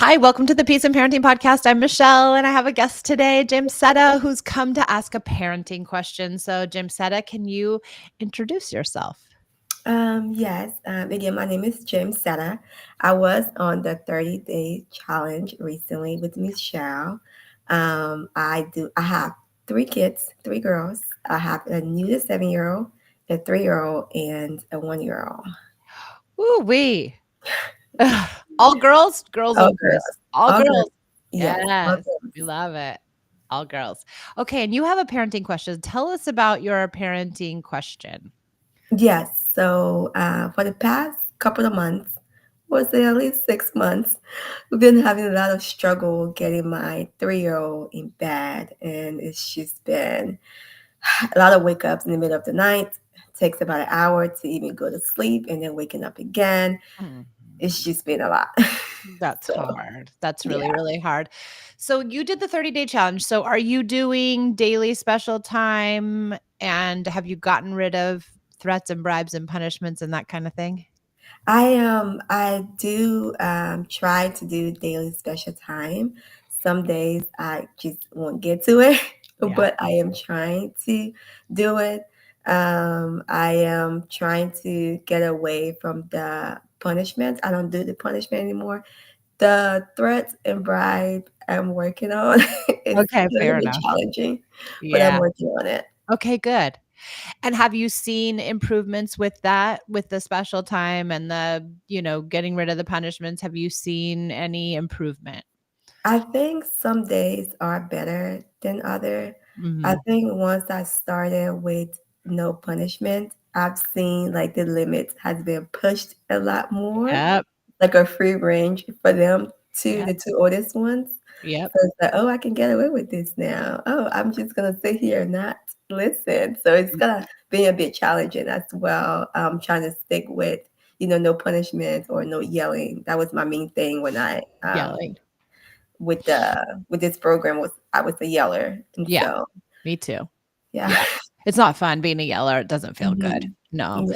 Hi, welcome to the Peace and Parenting Podcast. I'm Michelle, and I have a guest today, Jamesetta, who's come to ask a parenting question. So, Jamesetta, can you introduce yourself? Yes. Again, my name is Jamesetta. I was on the 30-day challenge recently with Michelle. I have three kids, three girls. I have a new to 7-year-old, a 3-year-old, and a 1-year-old. Ooh, wee. All girls, girls All or boys? girls. All All girls. girls. Yes. All Yes, we girls. love it. All girls. Okay, and you have a parenting question. Tell us about your parenting question. Yes. So for the past couple of months, was it at least 6 months, we've been having a lot of struggle getting my 3-year-old in bed, and it's just been a lot of wake ups in the middle of the night. It takes about an hour to even go to sleep, and then waking up again. Mhm. It's just been a lot. That's So hard. That's yeah, really, really hard. So you did the 30-day challenge. So are you doing daily special time? And have you gotten rid of threats and bribes and punishments and that kind of thing? I do try to do daily special time. Some days I just won't get to it, Yeah. but I am trying to do it. I am trying to get away from the punishment. I don't do the punishment anymore. The threats and bribe I'm working on. It's Okay, a little fair bit enough. challenging, but I'm Yeah. working on it. Okay, good. And have you seen improvements with that, with the special time and getting rid of the punishments? Have you seen any improvement? I think some days are better than other. I Mhm. think once I started with no punishment, I've seen like the limit has been pushed a lot more, Yep. like a free range for them to Yep. the two oldest ones. Yep. So it's like, oh, I can get away with this now. Oh, I'm just gonna sit here and not listen. So it's gonna be a bit challenging as well. I'm trying to stick with, no punishment or no yelling. That was my main thing when I Yelling. with this program. Was I was a yeller, and Yeah. so Me too. yeah. Yeah. It's not fun being a yeller, it doesn't feel good. Mhm. No.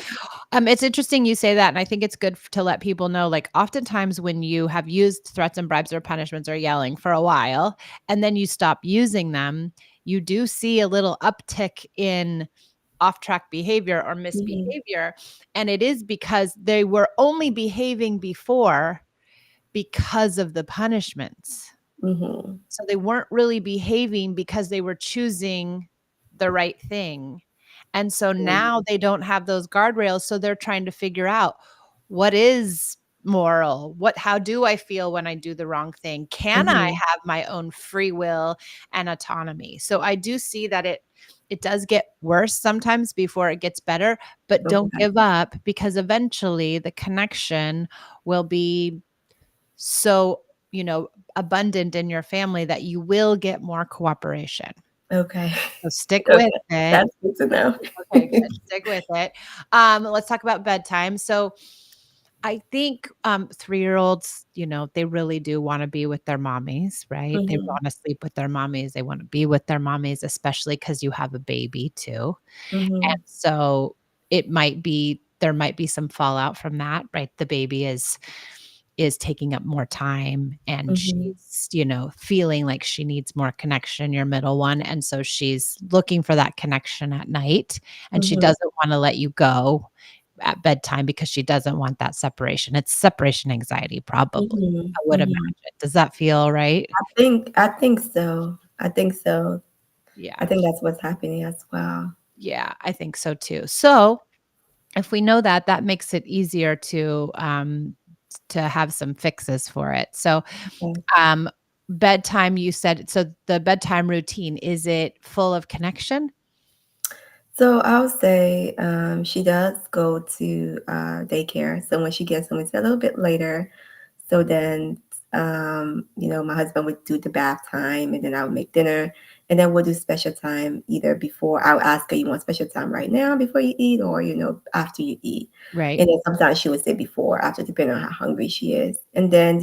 Yeah. It's interesting you say that, and I think it's good f to let people know, like, oftentimes when you have used threats and bribes or punishments or yelling for a while, and then you stop using them, you do see a little uptick in off-track behavior or Mhm. misbehavior, and it is because they were only behaving before because of the punishments. Mhm. So they weren't really behaving because they were choosing the right thing. And so now Mhm. they don't have those guardrails. So they're trying to figure out what is moral? How do I feel when I do the wrong thing? Can I Mhm. have my own free will and autonomy? So I do see that it does get worse sometimes before it gets better, but don't Okay. give up because eventually the connection will be so, abundant in your family that you will get more cooperation. Okay. So stick with Okay. it. That's good to know. Okay, good. Stick with it. Let's talk about bedtime. So I think 3-year-olds, they really do wanna be with their mommies, right? They Mhm. wanna sleep with their mommies. They wanna be with their mommies, especially because you have a baby too. And Mhm. so there might be some fallout from that, right? The baby is taking up more time and Mhm. she's, feeling like she needs more connection, your middle one. And so she's looking for that connection at night and she Mhm. doesn't want to let you go at bedtime because she doesn't want that separation. It's separation anxiety, probably, Mhm. I would imagine. Mhm. Does that feel right? I think so. I think so. I Yeah. think that's what's happening as well. Yeah, I think so too. So if we know that, that makes it easier to have some fixes for it. So Okay. Um, bedtime, you said so the bedtime routine, is it full of connection? So I'll say she does go to daycare. So when she gets home, it's a little bit later. So then, my husband would do the bath time, and then I would make dinner, and then we'll do special time either before. I'll ask her, "You want special time right now before you eat, or after you eat?" Right. And then sometimes she would say before, after, depending on how hungry she is. And then,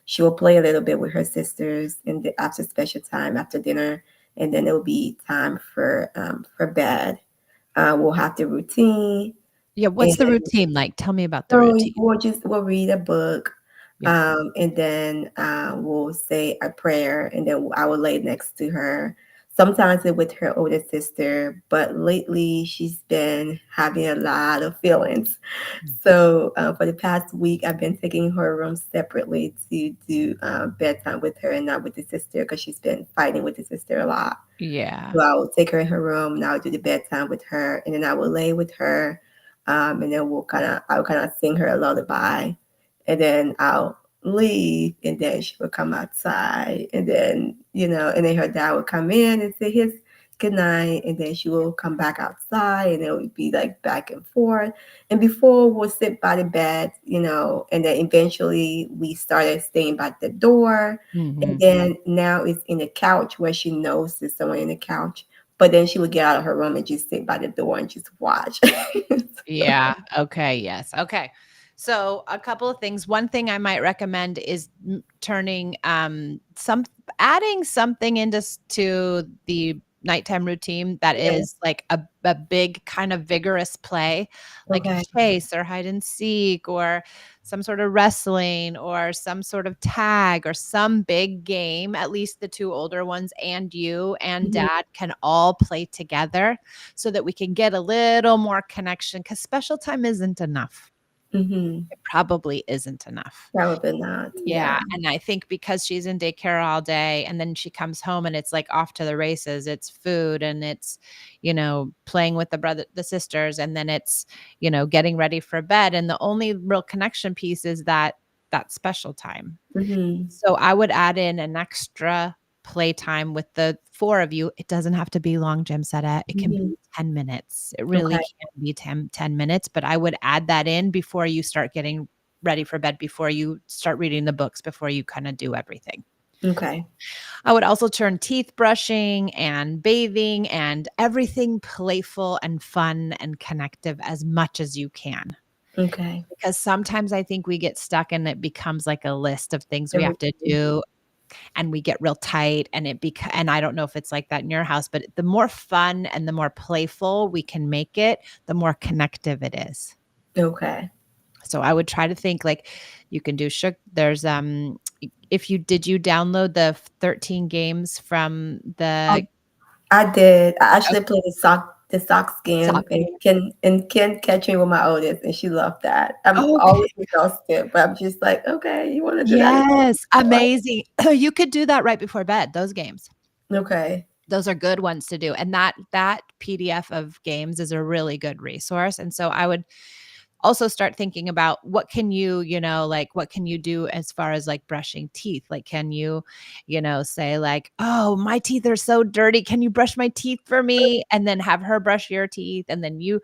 she will play a little bit with her sisters, and after special time, after dinner, and then it will be time for bed. We'll have the routine, Yeah, and what's the routine like? Tell me about the so routine. we'll read a book. Yeah. And then we'll say a prayer, and then I will lay next to her. Sometimes it's with her older sister, but lately she's been having a lot of feelings. Mm. So for the past week, I've been taking her room separately to do bedtime with her and not with the sister because she's been fighting with the sister a lot. Yeah. So I will take her in her room and I will do the bedtime with her, and then I will lay with her, and then I will kind of sing her a lullaby, and then I'll leave, and then she will come outside, and then and then her dad will come in and say his good night, and then she will come back outside, and it would be like back and forth. And before we'll sit by the bed, and then eventually we started staying by the door, and Mhm. then now it's in the couch where she knows there's someone in the couch. But then she would get out of her room and just sit by the door and just watch. Yeah. Okay. Yes. Okay. So a couple of things. One thing I might recommend is turning some adding something to the nighttime routine that Yeah. is like a big kind of vigorous play, like a Okay. chase or hide and seek or some sort of wrestling or some sort of tag or some big game. At least the two older ones and you and Mhm, dad can all play together so that we can get a little more connection because special time isn't enough. mhm. It probably isn't enough. Probably not. Yeah, Yeah. and I think because she's in daycare all day and then she comes home and it's like off to the races, it's food and it's, playing with the sisters and then it's, getting ready for bed and the only real connection piece is that special time. Mhm, So I would add in an extra playtime with the 4 of you. It doesn't have to be long, Jamsetta. It can mhm. be 10 minutes. It really Okay, can be ten minutes, but I would add that in before you start getting ready for bed, before you start reading the books, before you kinda do everything. okay, I would also turn teeth brushing and bathing and everything playful and fun and connective as much as you can. okay. Because sometimes I think we get stuck and it becomes like a list of things we The have to routine. do and we get real tight and and I don't know if it's like that in your house, but the more fun and the more playful we can make it, the more connective it is. Okay. So I would try to think like you can do there's if you download the 13 games from Oh, the I did. I okay, actually played the socks game soccer and game? Ken catch me with my oldest, and she loved that. I'm Okay. always exhausted, but I'm just like, "Okay, you wanna do that again?" Yes, amazing. You could do that right before bed, those games. Okay. Those are good ones to do, and that PDF of games is a really good resource, and so I would also start thinking about what can like, what can you do as far as, like, brushing teeth? Like, can you, say, like, "Oh, my teeth are so dirty. Can you brush my teeth for me?" And then have her brush your teeth, and then you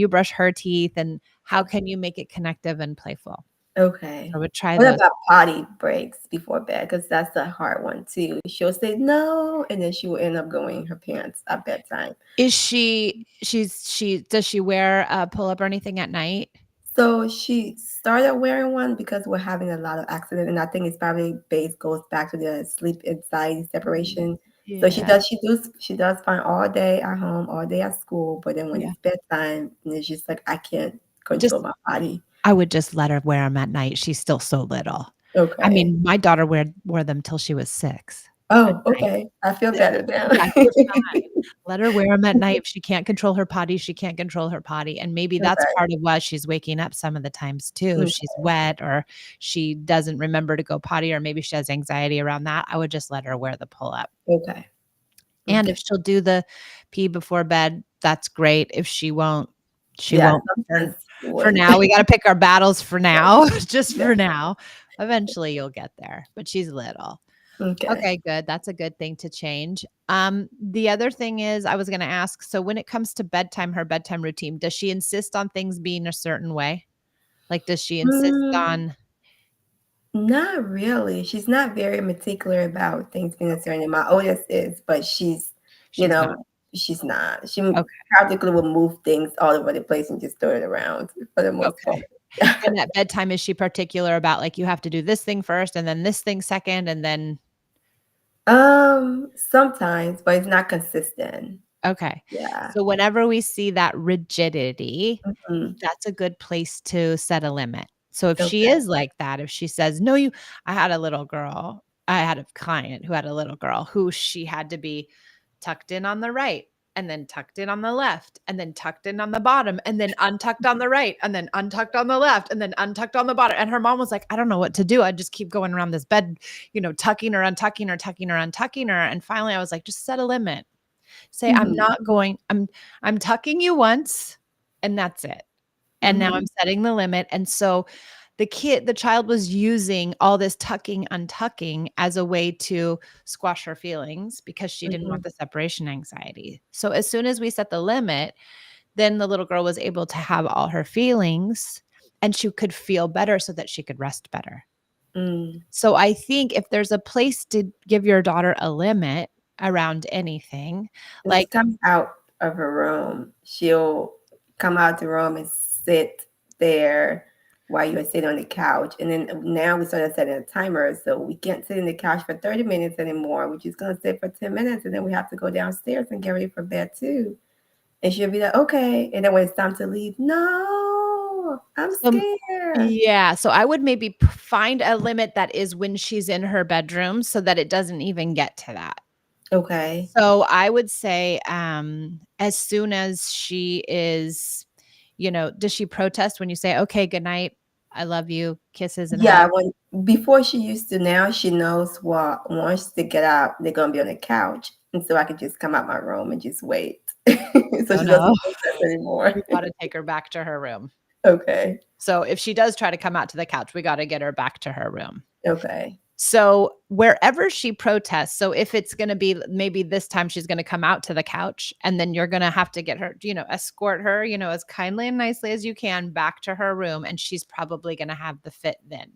brush her teeth, and how can you make it connective and playful? Okay. I would try What those. about potty breaks before bed? Because that's a hard one too. She'll say, "No," and then she will end up going in her pants at bedtime. Is she does she wear a pull-up or anything at night? So she started wearing one because we're having a lot of accident, and I think it's probably goes back to the sleep anxiety Mm, separation. So yeah, she does fine all day at home, all day at school, but then when yeah. it's bedtime, and it's just like I can't Just control my body. I would just let her wear them at night, she's still so little. I Okay. mean, my daughter wore them till she was 6 at Oh, night. okay. I feel better now. Yeah, you're fine. Let her wear them at night. If she can't control her potty, she can't control her potty, and maybe that's Okay. part of why she's waking up some of the times too. If Mm, she's wet or she doesn't remember to go potty or maybe she has anxiety around that, I would just let her wear the pull-up. okay. And Okay. if she'll do the pee before bed, that's great. If she won't, she Yeah, won't sometimes she for wouldn't. now. We gotta pick our battles for Right. now, just Yeah. for now. Eventually, you'll get there, but she's little. Okay. Okay, good. That's a good thing to change. The other thing is I was gonna ask, so when it comes to bedtime, her bedtime routine, does she insist on things being a certain way? Like, does she insist Mm. on Not really. She's not very particular about things being a certain my oldest is, but you she's not? know, she's not. She Okay, practically will move things all over the place and just throw it around for the most part. okay. And at bedtime, is she particular about, like, you have to do this thing first and then this thing second and then Sometimes, but it's not consistent. okay. Yeah. So whenever we see that rigidity, Mhm. that's a good place to set a limit. So if she Okay. is like that, if she says, "No, you," I had a client who had a little girl who she had to be tucked in on the right and then tucked in on the left and then tucked in on the bottom and then untucked on the right and then untucked on the left and then untucked on the bottom. And her mom was like, "I don't know what to do. I just keep going around this bed, tucking her, untucking her, tucking her, untucking her." And finally I was like, "Just set a limit. Say, Mhm. I'm tucking you once and that's it. And now I'm Mhm. setting the limit." And so the child was using all this tucking, untucking as a way to squash her feelings because she didn't Mhm. want the separation anxiety. So as soon as we set the limit, then the little girl was able to have all her feelings and she could feel better so that she could rest better. Mm. So I think if there's a place to give your daughter a limit around anything, When she like, comes out of her room, she'll come out the room and sit there while you're sitting on the couch. And then now we started setting a timer, so we can't sit in the couch for 30 minutes anymore. We're just gonna sit for 10 minutes, and then we have to go downstairs and get ready for bed too. And she'll be like, okay. And then when it's time to leave, no, I'm um scared. yeah, so I would maybe find a limit that is when she's in her bedroom so that it doesn't even get to that. Okay. So I would say, as soon as she is, does she protest when you say, "Okay, good night. I love you. Kisses and Yeah, hugs." when before she used to, now she knows what once they get out, they're gonna be on the couch. And so I can just come out my room and just wait. So Oh, she no. doesn't protest anymore. We gotta take her back to her room. Okay. So if she does try to come out to the couch, we gotta get her back to her room. Okay. So wherever she protests, so if it's gonna be maybe this time she's gonna come out to the couch, and then you're gonna have to get her, escort her, as kindly and nicely as you can back to her room, and she's probably gonna have the fit then.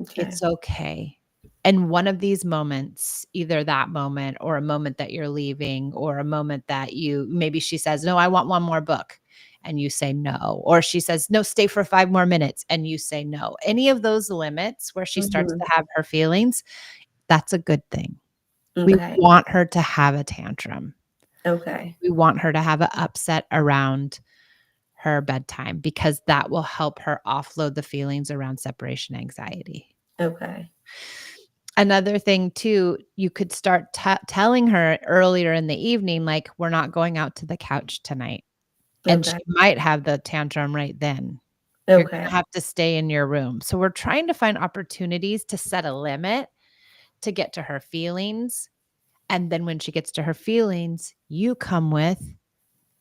Okay. It's okay. And one of these moments, either that moment or a moment that you're leaving or a moment that maybe she says, "No, I want one more book." And you say no. Or she says, "No, stay for 5 more minutes." And you say no. Any of those limits where she starts Mhm. to have her feelings, that's a good thing. We Okay. want her to have a tantrum. Okay. We want her to have an upset around her bedtime because that will help her offload the feelings around separation anxiety. Okay. Another thing too, you could start telling her earlier in the evening, like, "We're not going out to the couch tonight." And she Okay. might have the tantrum right then. "You're Okay. gonna have to stay in your room." So we're trying to find opportunities to set a limit to get to her feelings, and then when she gets to her feelings, you come with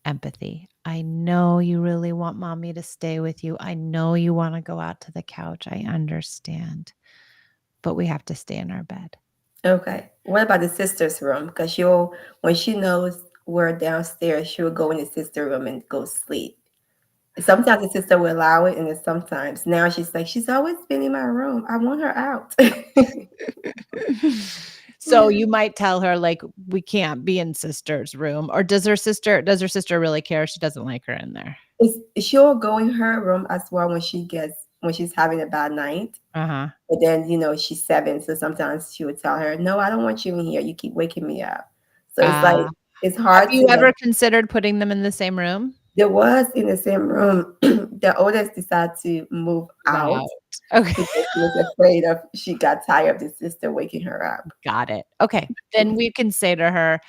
empathy. "I know you really want mommy to stay with you. I know you wanna go out to the couch. I understand, but we have to stay in our bed." Okay. What about the sister's room? Because she'll when she knows we're downstairs, she'll go in the sister room and go sleep. Sometimes the sister will allow it, and then sometimes now she's like, "She's always been in my room. I want her out." So you might tell her, like, "We can't be in sister's room," or does her sister really care? She doesn't like her in there? She'll go in her room as well when she's having a bad night. Uh-huh. But then, she's 7, so sometimes she would tell her, "No, I don't want you in here. You keep waking me up." So it's like Uh, it's have hard to you ever considered putting them in the same room? there was in the same room, the oldest decided to move Move out out. Okay. because she was afraid of she got tired of the sister waking her up. Got it. Okay. Then we can say to her,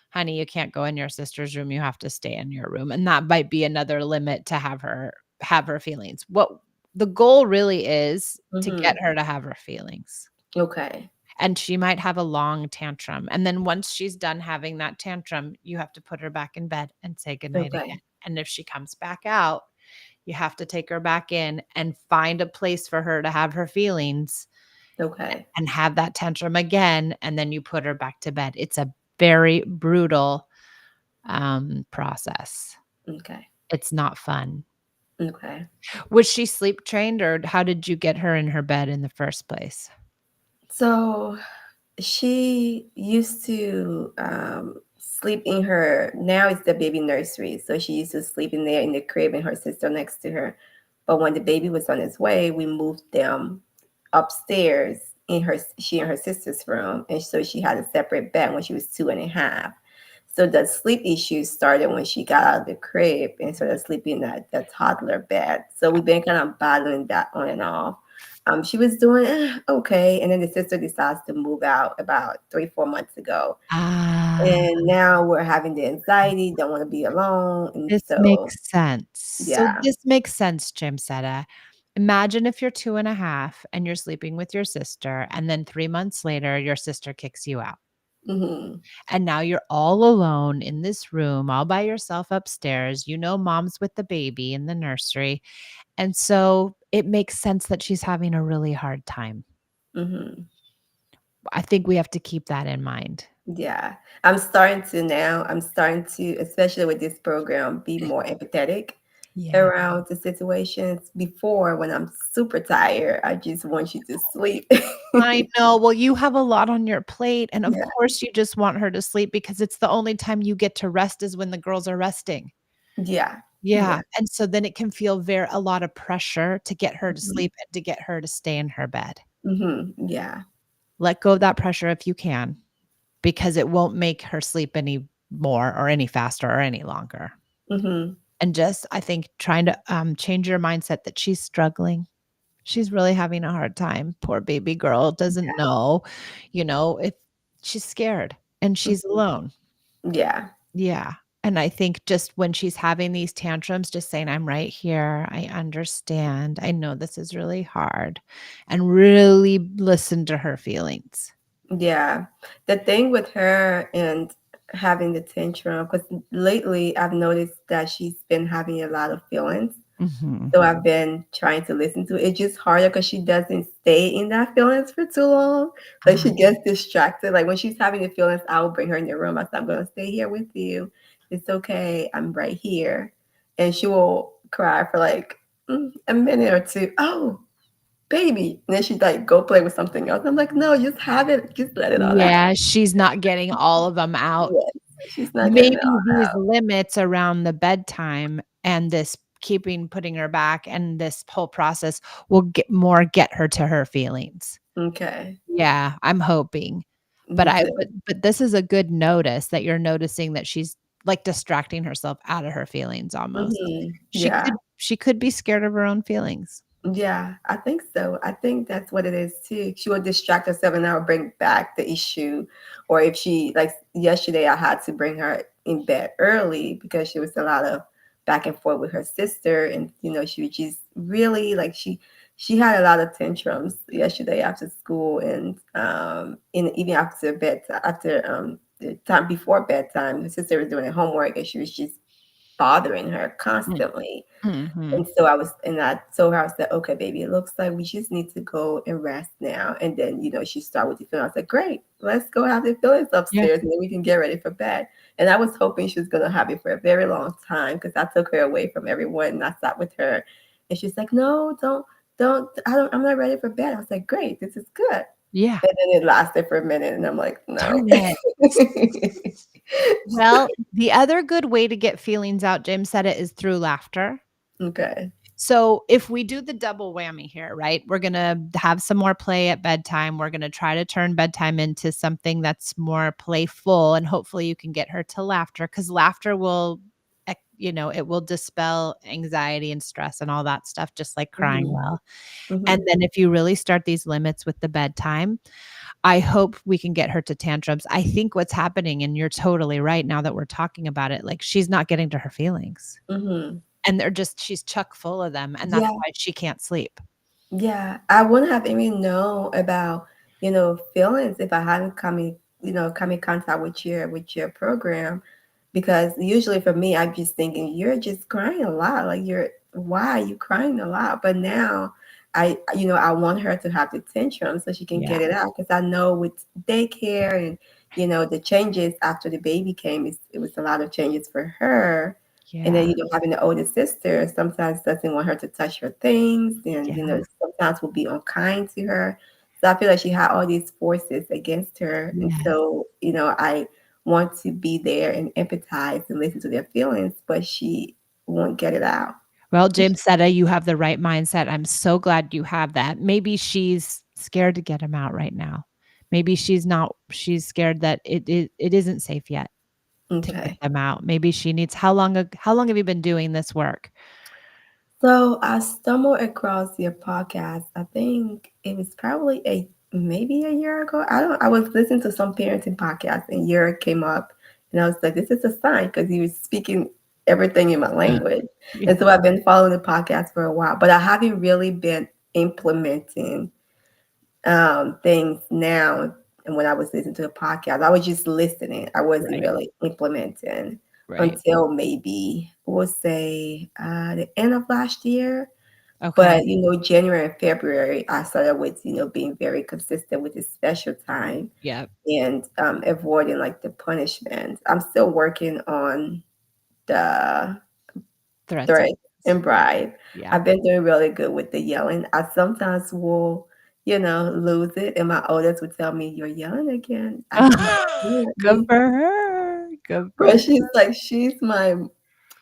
"Honey, you can't go in your sister's room. You have to stay in your room." And that might be another limit to have her feelings. What the goal really is to get Mhm. her to have her feelings. Okay. And she might have a long tantrum, and then once she's done having that tantrum, you have to put her back in bed and say goodnight again, Okay. and if she comes back out, you have to take her back in and find a place for her to have her feelings Okay. and have that tantrum again, and then you put her back to bed. It's a very brutal, process. Okay. It's not fun. Okay. Was she sleep trained, or how did you get her in her bed in the first place? So she used to sleep in her. Now it's the baby nursery, so she used to sleep in there in the crib and her sister next to her. But when the baby was on his way, we moved them upstairs in her she and her sister's room, and so she had a separate bed when she was 2.5. So the sleep issues started when she got out of the crib and started sleeping in that toddler bed. So we've been kind of battling that on and off. She was doing okay, and then the sister decides to move out about 3, 4 months ago, Ah, and now we're having the anxiety, don't want to be alone, and this so makes sense. So yeah. this makes sense, Jamesetta. Imagine if you're 2.5 and you're sleeping with your sister, and then 3 months later, your sister kicks you out. Hmm. And now you're all alone in this room, all by yourself upstairs. You know, mom's with the baby in the nursery. And so it makes sense that she's having a really hard time. Hmm. I think we have to keep that in mind. Yeah, I'm starting to, especially with this program, be more empathetic Yeah. around the situations. Before, when I'm super tired, I just want you to sleep. I know. Well, you have a lot on your plate. And of Yeah, course, you just want her to sleep because it's the only time you get to rest is when the girls are resting. yeah, Yeah. yeah. And so then it can feel a lot of pressure to get her to Mhm, sleep and to get her to stay in her bed. yeah. Let go of that pressure if you can, because it won't make her sleep any more or any faster or any longer. Mhm, And just, I think, trying to change your mindset that she's struggling. She's really having a hard time. Poor baby girl doesn't know, if she's scared and she's mhm, alone. yeah, Yeah. And I think just when she's having these tantrums, just saying, I'm right here. I understand. I know this is really hard. And really listen to her feelings. yeah. The thing with her and having the tantrum, because lately I've noticed that she's been having a lot of feelings. Mhm. So I've been trying to listen to it. It's just harder because she doesn't stay in that feelings for too long. Like Ah, she gets distracted. Like when she's having the feelings, I will bring her in the room. I said, I'm gonna stay here with you. It's okay. I'm right here. And she will cry for like a minute or two. Oh, baby. And then she'd like go play with something else. I'm like, no, just have it, just let it all out. yeah, she's not getting all of them out. Yes. She's not getting it Maybe all these out. limits around the bedtime and this putting her back and this whole process will get her to her feelings. Okay. Yeah, I'm hoping. But Me I too. but this is a good notice that you're noticing that she's, like, distracting herself out of her feelings almost. Yeah. She could be scared of her own feelings. Yeah, I think so. I think that's what it is too. She will distract herself and I'll bring back the issue. Or if she, like yesterday, I had to bring her in bed early because she was a lot of back and forth with her sister. And, she was just really like she had a lot of tantrums yesterday after school and even after bedtime, after the time before bedtime. Her sister was doing her homework and she was just bothering her Mm, constantly. mhm. And I told her, I said, okay, baby, it looks like we just need to go and rest now. And then, she started with the feeling. I said, great, let's go have the feelings Yeah, upstairs and then we can get ready for bed. And I was hoping she was going to have it for a very long time because I took her away from everyone and I sat with her. And she's like, no, I'm not ready for bed. I was like, great, this is good. yeah. And then it lasted for a minute and I'm like, no. Darn it. Well, the other good way to get feelings out, James said it, is through laughter. Okay. So if we do the double whammy here, right? We're going to have some more play at bedtime. We're going to try to turn bedtime into something that's more playful and hopefully you can get her to laughter cuz laughter will it will dispel anxiety and stress and all that stuff just like crying Hmm. will. And Hmm. then if you really start these limits with the bedtime, I hope we can get her to tantrums. I think what's happening and you're totally right now that we're talking about it, like she's not getting to her feelings. Hmm. And she's chock full of them, and that's Yeah. why she can't sleep. Yeah, I wouldn't have even known about, feelings if I hadn't come in contact with your program because usually for me I'm just thinking you're just crying a lot. Like why are you crying a lot? But now I want her to have the tantrum so she can Yeah, get it out because I know with daycare and the changes after the baby came, it was a lot of changes for her. And then, yeah, having an older sister sometimes doesn't want her to touch her things and, yeah, sometimes will be unkind to her. So I feel like she had all these forces against her. And yes. so, I want to be there and empathize and listen to their feelings, but she won't get it out. Well, Jamesetta, you have the right mindset. I'm so glad you have that. Maybe she's scared to get him out right now. Maybe she's not she's scared that it isn't safe yet. to get Okay. them out. Maybe she needs how long have you been doing this work? So I stumbled across your podcast. I think it was probably a maybe a year ago. I was listening to some parenting podcast and your came up and I was like, this is a sign because you were speaking everything in my language. Yeah. And so I've been following the podcast for a while, but I haven't really been implementing things now. And when I was listening to a podcast, I was just listening. I wasn't Right, really implementing right. until maybe we'll say the end of last year. Okay. But January and February, I started with being very consistent with the special time Yeah. and avoiding like the punishment. I'm still working on the Threats and threat and bribe. yeah. I've been doing really good with the yelling. I sometimes will, lose it, and my oldest would tell me, "You're yelling again." I said, "Mom's yelling at Good me." for her. Good for But her. she's my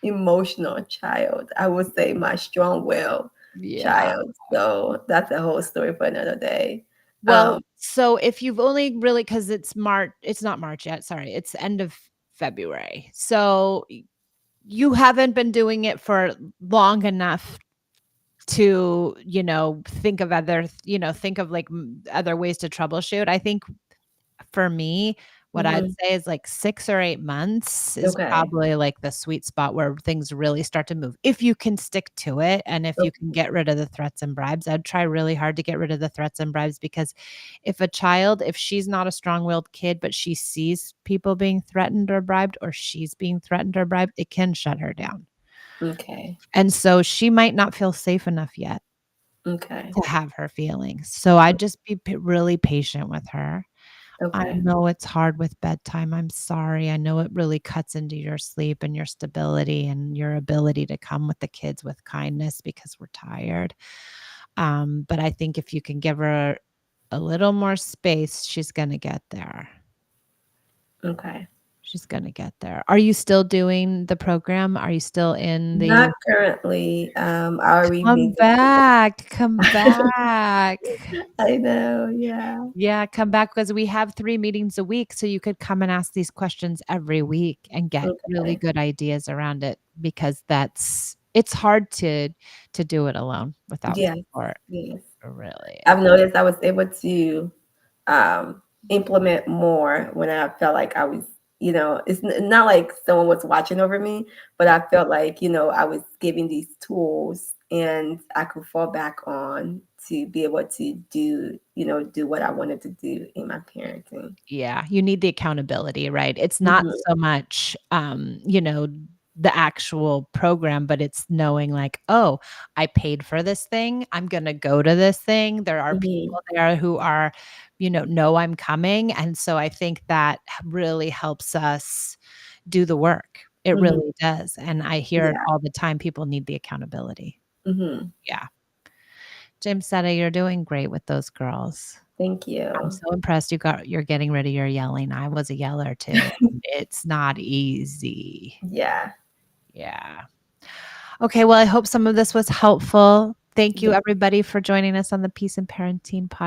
emotional child. I would say my strong-willed Yeah. child. So that's a whole story for another day. Well, Um, so if you've only really, because it's not March yet, sorry, it's end of February. So, you haven't been doing it for long enough to, think of, like, other ways to troubleshoot. I think for me, what I'd mhm, say is like 6 or 8 months is okay, probably like the sweet spot where things really start to move. If you can stick to it and if you can okay, get rid of the threats and bribes, I'd try really hard to get rid of the threats and bribes because if she's not a strong-willed kid, but she sees people being threatened or bribed or she's being threatened or bribed, it can shut her down. okay, And so she might not feel safe enough yet okay, to have her feelings. So I'd just be really patient with her. I okay, know it's hard with bedtime. I'm sorry. I know it really cuts into your sleep and your stability and your ability to come with the kids with kindness because we're tired. But I think if you can give her a little more space, she's gonna get there. okay. She's gonna get there. Are you still doing the program? Are you still in Not the currently. I come revisited. back, come back. I know, yeah. Yeah, come back because we have 3 meetings a week, so you could come and ask these questions every week and get really Okay. good ideas around it because it's hard to do it alone without Yes, support. yes. It really I've is. noticed I was able to implement more when I felt like I was, it's not like someone was watching over me, but Yeah. I felt like, I was giving these tools and I could fall back on to be able to do what I wanted to do in my parenting. Yeah, you need the accountability, right? It's not Mhm, so much, the actual program, but it's knowing like, "Oh, I paid for this thing. I'm gonna go to this thing. There are mhm, people there who are, know I'm coming." And so I think that really helps us do the work. It mhm. really does, and I hear it Yeah. all the time. People need the accountability. Mhm. Yeah. Jamesetta, you're doing great with those girls. Thank I'm you. so impressed you're getting rid of your yelling. I was a yeller too. It's not easy. Yeah. Yeah. Okay, well, I hope some of this was helpful. Thank you, Yeah. everybody, for joining us on the Peace and Parenting podcast.